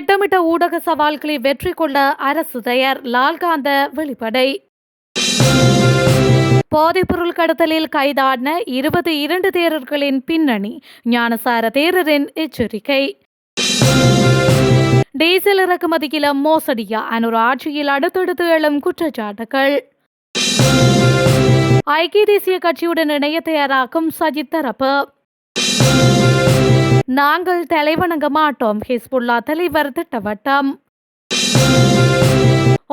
திட்டமிட்ட ஊடக சவால்களை வெற்றி கொள்ள அரசு தயார். லால்காந்த வெளிப்படை. போதைப்பொருள் கடத்தலில் கைதான 22 தேரர்களின் பின்னணி. ஞானசார தேரரின் எச்சரிக்கை. டீசல் இறக்குமதியில் மோசடியா? அனுர் ஆட்சியில் அடுத்தடுத்து எழும் குற்றச்சாட்டுகள். ஐக்கிய தேசிய கட்சியுடன் இணைய தயாராகும் சஜித் தரப்பு. நாங்கள் தலைவணங்க மாட்டோம். ஹிஸ்புல்லா தலைவர் திட்டவட்டம்.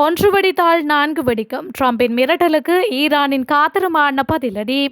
1 வெடித்தால் 4 வெடிக்கும். ட்ரம்பின் மிரட்டலுக்கு ஈரானின் காத்திரமான பதிலடி.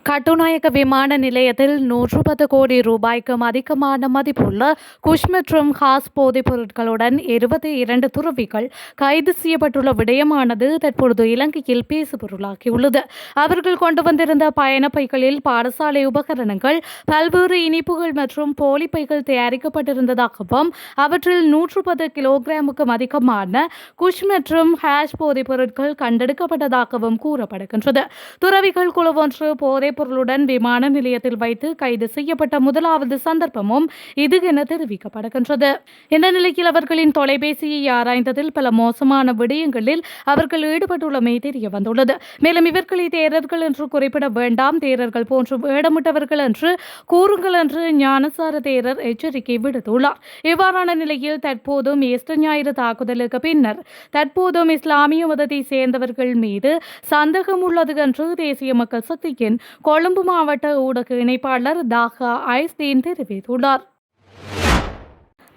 கட்டுநாயக்க விமான நிலையத்தில் 110 கோடி ரூபாய்க்கும் அதிகமான மதிப்புள்ள குஷ் மற்றும் ஹாஸ் போதைப் பொருட்களுடன் 22 துறவிகள் கைது செய்யப்பட்டுள்ள விடயமானது தற்பொழுது இலங்கையில் பேசுபொருளாகியுள்ளது. அவர்கள் கொண்டு வந்திருந்த பயண பைகளில் பாடசாலை உபகரணங்கள், பல்வேறு இனிப்புகள் மற்றும் போலி பைகள் தயாரிக்கப்பட்டிருந்ததாகவும் அவற்றில் 110 கிலோகிராமுக்கும் அதிகமான குஷ் மற்றும் ஹாஷ் போதைப் பொருட்கள் கண்டெடுக்கப்பட்டதாகவும் கூறப்படுகின்றது. துறவிகள் குழு ஒன்று போதைப் பொருளுடன் விமான நிலையத்தில் வைத்து கைது செய்யப்பட்ட முதலாவது சந்தர்ப்பமும் இது என தெரிவிக்கப்படுகின்றது. இந்த நிலையில் அவர்களின் தொலைபேசியை ஆராய்ந்ததில் பல மோசமான விடயங்களில் அவர்கள் ஈடுபட்டுள்ளமை தெரிய வந்துள்ளது. மேலும் இவர்களை தேரர்கள் என்று குறிப்பிட வேண்டாம், தேரர்கள் போன்று வேடமிட்டவர்கள் என்று கூறுங்கள் என்று ஞானசார தேரர் எச்சரிக்கை விடுத்துள்ளார். இவ்வாறான நிலையில் தற்போதும் ஈஸ்டர் ஞாயிறு தாக்குதலுக்கு பின்னர் தற்போதும் இஸ்லாமிய மதத்தை சேர்ந்தவர்கள் மீது சந்தேகம் உள்ளது என்று தேசிய மக்கள் சக்தியின் கொழும்பு மாவட்ட ஊடக இணைப்பாளர் தாகா ஐஸ்தீன் தெரிவித்துள்ளார்.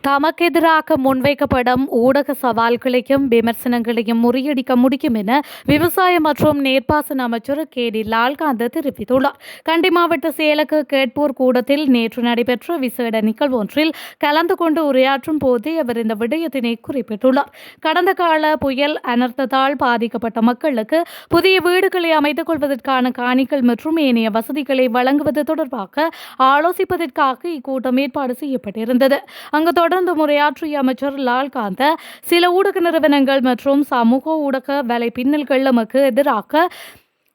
தமக்கு எதிராக முன்வைக்கப்படும் ஊடக சவால்களையும் விமர்சனங்களையும் முறியடிக்க முடியும் என விவசாய மற்றும் நீர்ப்பாசன அமைச்சர் கே.டி. லால்காந்த தெரிவித்துள்ளார். கண்டி மாவட்ட செயலக கேட்போர் கூடத்தில் நேற்று நடைபெற்ற விசேட நிகழ்வு ஒன்றில் கலந்து கொண்டு உரையாற்றும் போதே அவர் இந்த விடயத்தினை குறிப்பிட்டுள்ளார். கடந்த கால புயல் அனர்த்தத்தால் பாதிக்கப்பட்ட மக்களுக்கு புதிய வீடுகளை அமைத்துக் கொள்வதற்கான காணிகள் மற்றும் ஏனைய வசதிகளை வழங்குவது தொடர்பாக ஆலோசிப்பதற்காக இக்கூட்டம் ஏற்பாடு செய்யப்பட்டிருந்தது. அங்கு தொடர்ந்து முறையாற்றிய அமைச்சர் லால்காந்த சில ஊடக நிறுவனங்கள் மற்றும் சமூக ஊடக வலைப்பின்னல்கள் நமக்கு எதிராக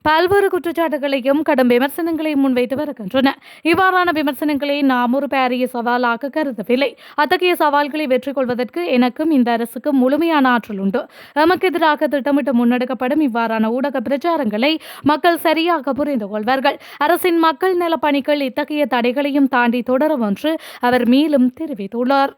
பல்வேறு குற்றச்சாட்டுகளையும் கடும் விமர்சனங்களையும் முன்வைத்து வருகின்றன. இவ்வாறான விமர்சனங்களை நாம் ஒரு பாரிய சவாலாக கருதவில்லை. அத்தகைய சவால்களை வெற்றி கொள்வதற்கு எனக்கும் இந்த அரசுக்கும் முழுமையான ஆற்றல் உண்டு. எமக்கு எதிராக திட்டமிட்டு முன்னெடுக்கப்படும் இவ்வாறான ஊடக பிரச்சாரங்களை மக்கள் சரியாக புரிந்து கொள்வார்கள். அரசின் மக்கள் நல பணிகள் இத்தகைய தடைகளையும் தாண்டி தொடரும் என்று அவர் மேலும் தெரிவித்துள்ளார்.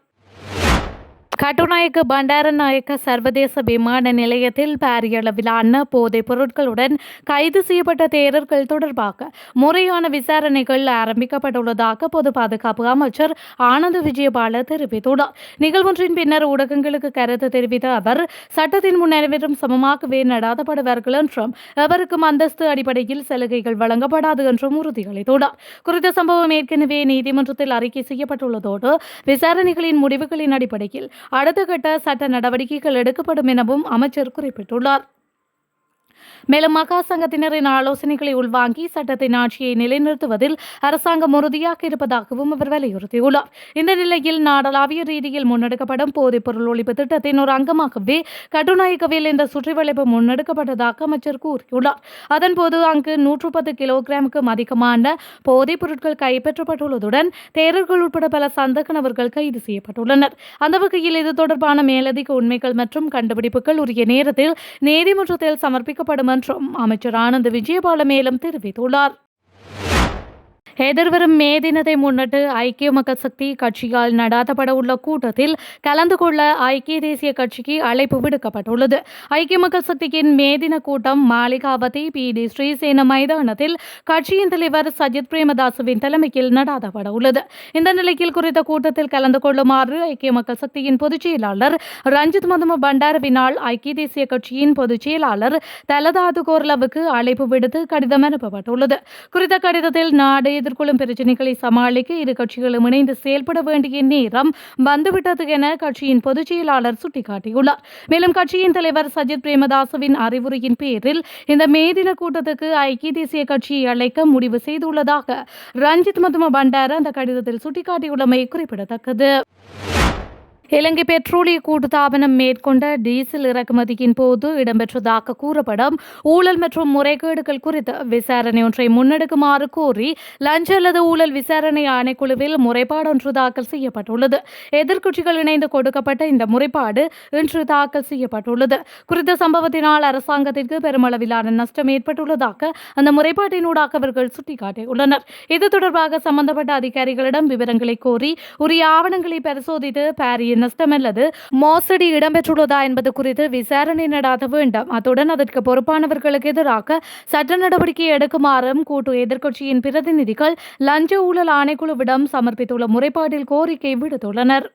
கட்டுநாயக்க பண்டாரநாயக்க சர்வதேச விமான நிலையத்தில் பாரிய அளவிலான போதைப் பொருட்களுடன் கைது செய்யப்பட்ட தேரர்கள் தொடர்பாக முறையான விசாரணைகள் ஆரம்பிக்கப்பட்டுள்ளதாக பொது பாதுகாப்பு அமைச்சர் ஆனந்த் விஜயபால தெரிவித்துள்ளார். நிகழ்வொன்றின் பின்னர் ஊடகங்களுக்கு கருத்து தெரிவித்த அவர், சட்டத்தின் முன் அனைவரும் சமமாகவே நடாத்தப்படுவார்கள் என்றும் எவருக்கும் அந்தஸ்து அடிப்படையில் சலுகைகள் வழங்கப்படாது என்றும் உறுதியளித்துள்ளார். குறித்த சம்பவம் ஏற்கனவே நீதிமன்றத்தில் அறிக்கை செய்யப்பட்டுள்ளதோடு விசாரணைகளின் முடிவுகளின் அடிப்படையில் அடுத்த கட்ட சட்ட நடவடிக்கைகள் எடுக்கப்படும் எனவும் அமைச்சர் குறிப்பிட்டுள்ளார். மேலும் மகா சங்கத்தினரின் ஆலோசனைகளை உள்வாங்கி சட்டத்தின் ஆட்சியை நிலைநிறுத்துவதில் அரசாங்கம் உறுதியாக இருப்பதாகவும் அவர் வலியுறுத்தியுள்ளார். இந்த நிலையில் நாடளாவிய ரீதியில் முன்னெடுக்கப்படும் போதைப் பொருள் ஒழிப்பு திட்டத்தின் ஒரு அங்கமாகவே கட்டுநாயக்கவில் இந்த சுற்றிவளைப்பு முன்னெடுக்கப்பட்டதாக அமைச்சர் கூறியுள்ளார். அதன்போது அங்கு 110 கிலோகிராமுக்கும் அதிகமான போதைப் பொருட்கள் கைப்பற்றப்பட்டுள்ளதுடன் தேரர்கள் உட்பட பல சந்தேக நபர்கள் கைது செய்யப்பட்டுள்ளனர். அந்த வகையில் இது தொடர்பான மேலதிக உண்மைகள் மற்றும் கண்டுபிடிப்புகள் உரிய நேரத்தில் நீதிமன்றத்தில் சமர்ப்பிக்கப்படும் என்றும் அமைச்சர் ஆனந்த் விஜயபால மேலும் தெரிவித்துள்ளார். எதிர்வரும் மே தினத்தை முன்னிட்டு ஐக்கிய மக்கள் சக்தி கட்சியால் நடாத்தப்பட உள்ள கூட்டத்தில் கலந்து கொள்ள ஐக்கிய தேசிய கட்சிக்கு அழைப்பு விடுக்கப்பட்டுள்ளது. ஐக்கிய மக்கள் சக்தியின் மே தின கூட்டம் மாளிகாவதி பி.டி. ஸ்ரீசேன மைதானத்தில் கட்சியின் தலைவர் சஜித் பிரேமதாசவின் தலைமையில் நடாத்தப்பட உள்ளது. இந்த நிலையில் குறித்த கூட்டத்தில் கலந்து கொள்ளுமாறு ஐக்கிய மக்கள் சக்தியின் பொதுச் செயலாளர் ரஞ்சித் மதும பண்டாரவினால் ஐக்கிய தேசிய கட்சியின் பொதுச் செயலாளர் தலதாது கோர்லவுக்கு அழைப்பு விடுத்து கடிதம் அனுப்பப்பட்டுள்ளது. குறித்த கடிதத்தில் நாடு எதிர்கொள்ளும் பிரச்சினைகளை சமாளிக்க இரு கட்சிகளும் இணைந்து செயல்பட வேண்டிய நேரம் வந்துவிட்டது என கட்சியின் பொதுச் செயலாளர் சுட்டிக்காட்டியுள்ளார். மேலும் கட்சியின் தலைவர் சஜித் பிரேமதாசவின் அறிவுரையின் பேரில் இந்த மே தின கூட்டத்துக்கு ஐக்கிய தேசிய கட்சியை அழைக்க முடிவு செய்துள்ளதாக ரஞ்சித் மதும பண்டார அந்த கடிதத்தில் சுட்டிக்காட்டியுள்ளமை குறிப்பிடத்தக்கது. இலங்கை பெட்ரோலிய கூட்டுத்தாபனம் மேற்கொண்ட டீசல் இறக்குமதியின் போது இடம்பெற்றதாக கூறப்படும் ஊழல் மற்றும் முறைகேடுகள் குறித்து விசாரணை ஒன்றை முன்னெடுக்குமாறு கோரி லஞ்ச அல்லது ஊழல் விசாரணை ஆணைக்குழுவில் முறைப்பாடு ஒன்று தாக்கல் செய்யப்பட்டுள்ளது. எதிர்க்கட்சிகள் இணைந்து கொடுக்கப்பட்ட இந்த முறைப்பாடு இன்று தாக்கல் செய்யப்பட்டுள்ளது. குறித்த சம்பவத்தினால் அரசாங்கத்திற்கு பெருமளவிலான நஷ்டம் ஏற்பட்டுள்ளதாக அந்த முறைப்பாட்டினூடாக அவர்கள் சுட்டிக்காட்டியுள்ளனர். இது தொடர்பாக சம்பந்தப்பட்ட அதிகாரிகளிடம் விவரங்களை கோரி உரிய ஆவணங்களை பரிசோதித்து பாரிய நஷ்டம் அல்லது மோசடி இடம்பெற்றுள்ளதா என்பது குறித்து விசாரணை நடாத்த வேண்டும். அத்துடன் அதற்கு பொறுப்பானவர்களுக்கு எதிராக சட்ட நடவடிக்கை எடுக்குமாறும் கூட்டு எதிர்க்கட்சியின் பிரதிநிதிகள் லஞ்ச ஊழல் ஆணைக்குழுவிடம் சமர்ப்பித்துள்ள முறைப்பாட்டில் கோரிக்கை விடுத்துள்ளனர்.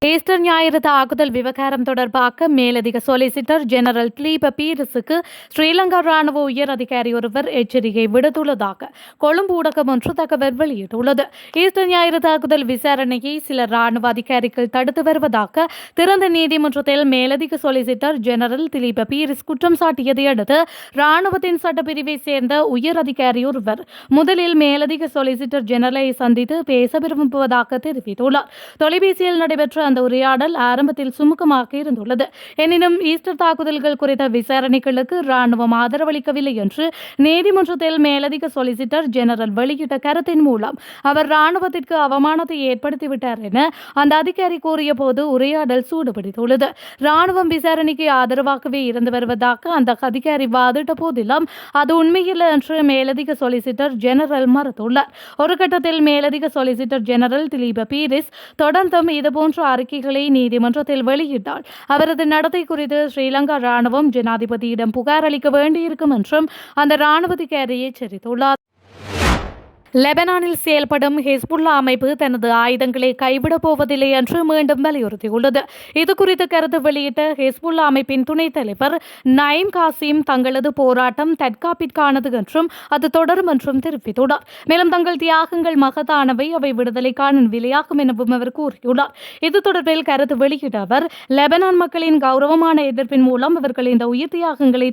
ஈஸ்டர் ஞாயிறு தாக்குதல் விவகாரம் தொடர்பாக மேலதிக சொலிசிட்டர் ஜெனரல் திலீப பீரிஸுக்கு ஸ்ரீலங்கா ராணுவ உயர் அதிகாரி ஒருவர் எச்சரிக்கை விடுத்துள்ளதாக கொழும்பு ஊடகம் ஒன்று தகவல் வெளியிட்டுள்ளது. ஈஸ்டர் ஞாயிறு தாக்குதல் விசாரணையை சில ராணுவ அதிகாரிகள் தடுத்து வருவதாக திறந்த நீதிமன்றத்தில் மேலதிக சொலிசிட்டர் ஜெனரல் திலீப பீரிஸ் குற்றம் சாட்டியதை அடுத்து ராணுவத்தின் சட்டப்பிரிவை சேர்ந்த உயர் அதிகாரி ஒருவர் முதலில் மேலதிக சொலிசிட்டர் ஜெனரலை சந்தித்து பேச விரும்புவதாக தெரிவித்துள்ளார். தொலைபேசியில் நடைபெற்ற அந்த உரையாடல் ஆரம்பத்தில் சுமூகமாக இருந்துள்ளது. எனினும் ஈஸ்டர் தாக்குதல்கள் குறித்த விசாரணைகளுக்கு ராணுவம் ஆதரவளிக்கவில்லை என்று நீதிமன்றத்தில் மேலதிக சொலிசிட்டர் ஜெனரல் வெளியிட்ட கருத்தின் மூலம் அவர் ராணுவத்திற்கு அவமானத்தை ஏற்படுத்திவிட்டார் என அந்த அதிகாரி கூறிய போது உரையாடல் சூடுபிடித்துள்ளது. ராணுவம் விசாரணைக்கு ஆதரவாகவே இருந்து வருவதாக அந்த அதிகாரி வாதிட்ட போதிலும் அது உண்மையில்லை என்று மேலதிக சொலிசிட்டர் ஜெனரல் மறுத்துள்ளார். ஒரு கட்டத்தில் மேலதிக சொலிசிட்டர் ஜெனரல் திலீப பீரிஸ் தொடர்ந்தும் இதுபோன்ற அறிக்கைகளை நீதிமன்றத்தில் வெளியிட்டால் அவரது நடத்தை குறித்து ஸ்ரீலங்கா ராணுவம் ஜனாதிபதியிடம் புகார் அளிக்க வேண்டியிருக்கும் என்றும் அந்த ராணுவ அதிகாரி எச்சரித்துள்ளார். லெபனானில் செயல்படும் ஹிஸ்புல்லா அமைப்பு தனது ஆயுதங்களை கைவிடப் போவதில்லை என்று மீண்டும் வலியுறுத்தியுள்ளது. இதுகுறித்து கருத்து வெளியிட்ட ஹிஸ்புல்லா அமைப்பின் துணைத் தலைவர் நயீம் காசிம் தங்களது போராட்டம் தற்காப்பிற்கானது என்றும் அது தொடரும் என்றும் தெரிவித்துள்ளார். மேலும் தங்கள் தியாகங்கள் மகத்தானவை, அவை விடுதலைக்கான விலையாகும் எனவும் அவர் கூறியுள்ளார். இது தொடர்பில் கருத்து வெளியிட்ட அவர் லெபனான் மக்களின் கௌரவமான எதிர்ப்பின் மூலம் அவர்கள் இந்த உயிர் தியாகங்களை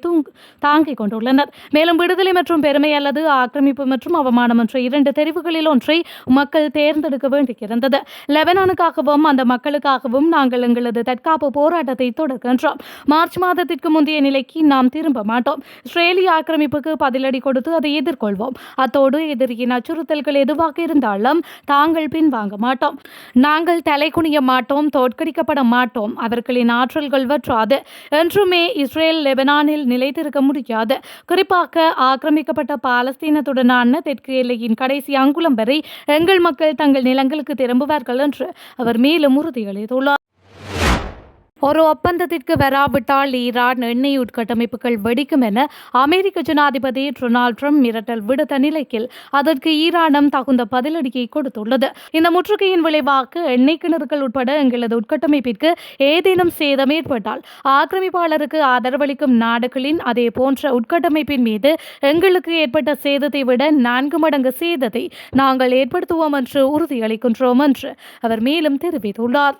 தாங்கிக் கொண்டுள்ளனர். மேலும் விடுதலை மற்றும் பெருமை அல்லது ஆக்கிரமிப்பு மற்றும் அவமானம் என்ற இரண்டு தெரிவுகளில் ஒன்றை மக்கள் தேர்ந்தெடுக்க வேண்டியிருந்தது. லெபனானுக்காகவும் அந்த மக்களுக்காகவும் நாங்கள் எங்களது தற்காப்பு போராட்டத்தை தொடர்கின்றோம். மார்ச் மாதத்திற்கு முந்தைய நிலைக்கு நாம் திரும்ப மாட்டோம். இஸ்ரேலிய ஆக்கிரமிப்புக்கு பதிலடி கொடுத்து அதை எதிர்கொள்வோம். அத்தோடு எதிரியின் அச்சுறுத்தல்கள் எதுவாக இருந்தாலும் தாங்கள் பின்வாங்க மாட்டோம். நாங்கள் தலைகுனிய மாட்டோம், தோற்கடிக்கப்பட மாட்டோம். அவர்களின் ஆற்றல்கள் வற்றாது. என்றுமே இஸ்ரேல் லெபனானில் நிலைத்திருக்க முடியாது. குறிப்பாக ஆக்கிரமிக்கப்பட்ட பாலஸ்தீனத்துடனான தெற்கு எல்லையின் கடைசி அங்குலம் வரை எங்கள் மக்கள் தங்கள் நிலங்களுக்கு திரும்புவார்கள் என்று அவர் மேலும் உறுதியளித்துள்ளார். ஒரு ஒப்பந்தத்திற்கு வராவிட்டால் ஈரான் எண்ணெய் உட்கட்டமைப்புகள் வெடிக்கும் என அமெரிக்க ஜனாதிபதி டொனால்ட் ட்ரம்ப் மிரட்டல் விடுத்த நிலையில் அதற்கு ஈரானும் தகுந்த பதிலடியை கொடுத்துள்ளது. இந்த முற்றுகையின் விளைவாக எண்ணெய் கிணறுகள் உட்பட எங்களது உட்கட்டமைப்பிற்கு ஏதேனும் சேதம் ஏற்பட்டால் ஆக்கிரமிப்பாளருக்கு ஆதரவளிக்கும் நாடுகளின் அதே போன்ற உட்கட்டமைப்பின் மீது எங்களுக்கு ஏற்பட்ட சேதத்தை விட 4 மடங்கு சேதத்தை நாங்கள் ஏற்படுத்துவோம் என்று உறுதியளிக்கின்றோம் என்று அவர் மேலும் தெரிவித்துள்ளார்.